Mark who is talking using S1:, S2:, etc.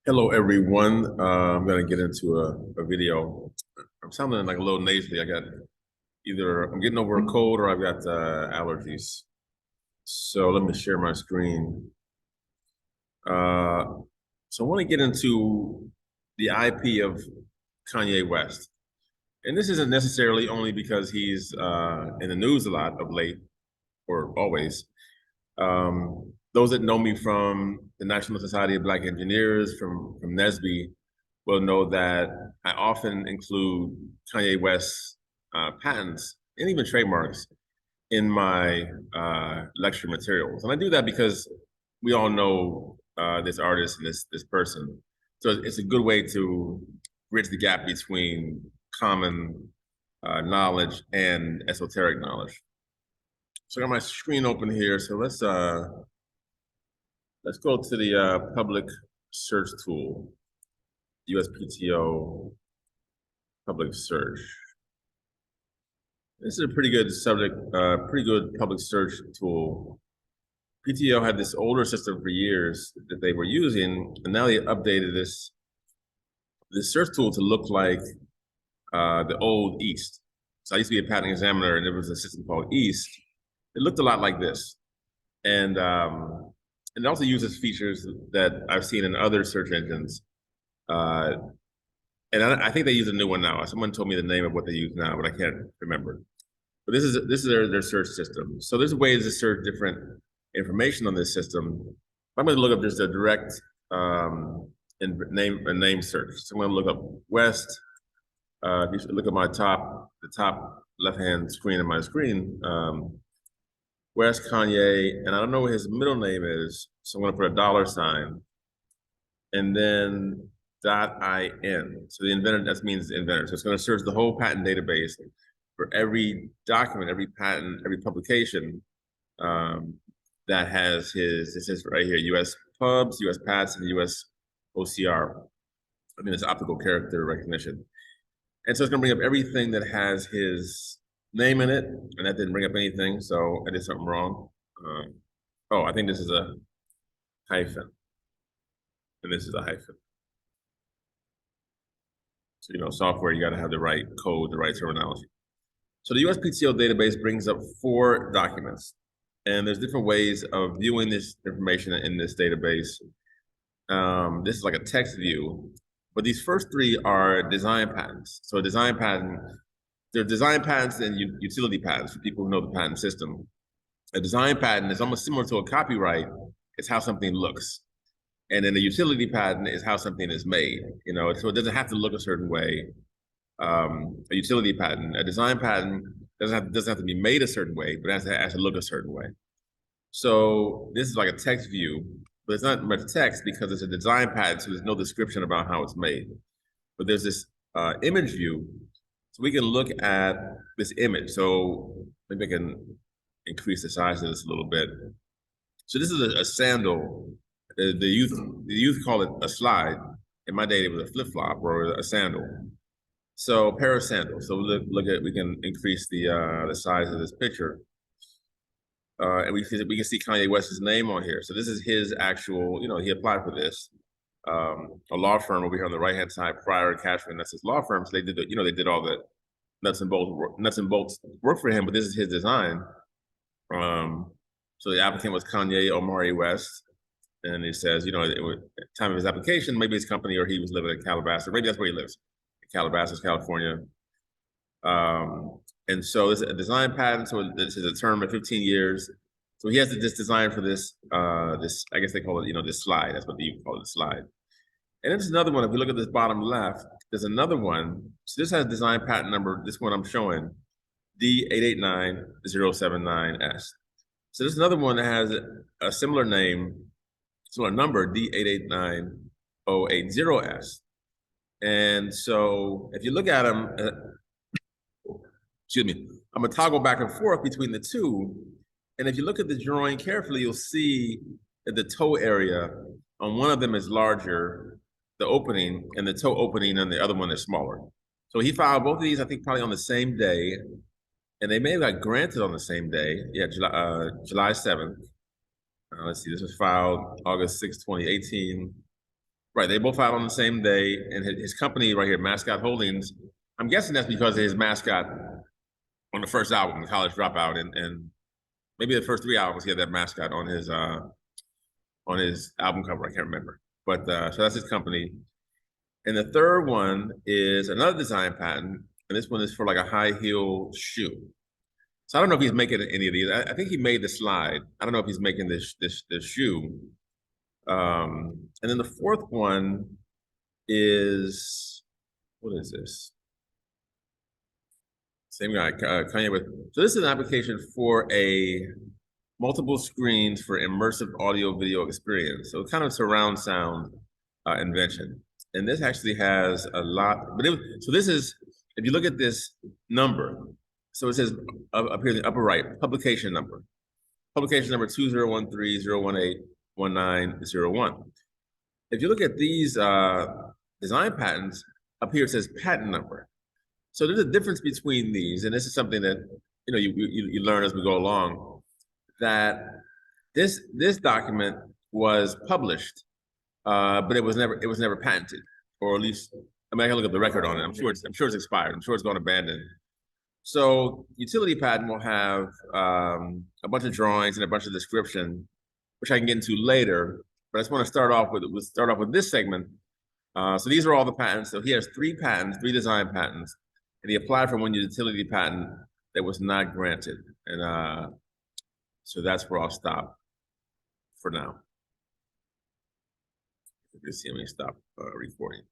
S1: Hello, everyone. I'm going to get into a video. I'm sounding like a little nasally. I got I'm getting over a cold or I've got allergies. So let me share my screen. Uh, so I want to get into the IP of Kanye West. And this isn't necessarily only because he's in the news a lot of late or always. Those that know me from the National Society of Black Engineers, from NSBE, will know that I often include Kanye West's patents and even trademarks in my lecture materials. And I do that because we all know this artist and this person. So it's a good way to bridge the gap between common knowledge and esoteric knowledge. So I got my screen open here. So let's go to the public search tool, USPTO public search. This is a pretty good subject, pretty good public search tool. PTO had this older system for years that they were using, and now they updated this search tool to look like the old East. So I used to be a patent examiner, and there was a system called East. It looked a lot like this, and it also uses features that I've seen in other search engines. And I think they use a new one now. Someone told me the name of what they use now, but I can't remember. But this is their search system. So there's ways to search different information on this system. I'm going to look up just a direct name search. So I'm going to look up West. If you look at the top left-hand screen of my screen, West Kanye, and I don't know what his middle name is, so I'm going to put a dollar sign, and then .in. So the inventor, that means the inventor. So it's going to search the whole patent database for every document, every patent, every publication that has this is right here, US pubs, US patents, and US OCR. I mean, it's optical character recognition. And so it's going to bring up everything that has his name in it, and that didn't bring up anything, so I did something wrong. I think this is a hyphen, and this is a hyphen. So, software, you got to have the right code, the right terminology. So the USPTO database brings up 4 documents, and there's different ways of viewing this information in this database. This is like a text view, but these first 3 are design patents. So a design patent, there are design patents and utility patents for people who know the patent system. A design patent is almost similar to a copyright. It's how something looks. And then a utility patent is how something is made, so it doesn't have to look a certain way. A utility patent, a design patent doesn't have to be made a certain way, but it has to look a certain way. So this is like a text view, but it's not much text because it's a design patent, so there's no description about how it's made. But there's this image view, so we can look at this image. So maybe I can increase the size of this a little bit. So this is a sandal. The youth call it a slide. In my day, it was a flip flop or a sandal. So a pair of sandals. So we can increase the size of this picture, and we can see Kanye West's name on here. So this is his actual. He applied for this. A law firm over here on the right hand side, Pryor Cashman. That's his law firm. So they did all the nuts and bolts work for him. But this is his design. So the applicant was Kanye Omari West. And it says, at the time of his application, maybe his company or he was living in Calabasas. Maybe that's where he lives, in Calabasas, California. And so it's a design patent. So this is a term of 15 years. So he has this design for this, I guess they call it, this slide. That's what you call it, the slide. And then there's another one. If you look at this bottom left, there's another one. So this has design patent number. This one I'm showing, D889079S. So there's another one that has a similar name, similar number, D889080S. And so if you look at them, excuse me, I'm gonna toggle back and forth between the two. And if you look at the drawing carefully, you'll see that the toe area on one of them is larger, the opening, and the toe opening on the other one is smaller. So he filed both of these, I think, probably on the same day. And they may have got granted on the same day. Yeah, July 7th. Let's see, this was filed August 6, 2018. Right, they both filed on the same day, and his company right here, Mascot Holdings. I'm guessing that's because of his mascot on the first album, The College Dropout, and maybe the first three albums he had that mascot on his album cover. I can't remember, but so that's his company. And the third one is another design patent, and this one is for like a high heel shoe. So I don't know if he's making any of these. I think he made the slide. I don't know if he's making this shoe. And then the fourth one is, what is this? Same guy, Kanye with. So this is an application for a multiple screens for immersive audio video experience. So kind of surround sound invention. And this actually has a lot, but so this is, if you look at this number, so it says up here in the upper right, publication number 2013-018-1901. If you look at these design patents, up here it says patent number. So there's a difference between these, and this is something that you learn as we go along, that this document was published, but it was never patented, or at least, I mean, I can look at the record on it. I'm sure it's expired. I'm sure it's gone abandoned. So utility patent will have a bunch of drawings and a bunch of description, which I can get into later. But I just want to start off with this segment. So these are all the patents. So he has three design patents, and he applied for one utility patent that was not granted. And so that's where I'll stop for now. You can see me stop recording.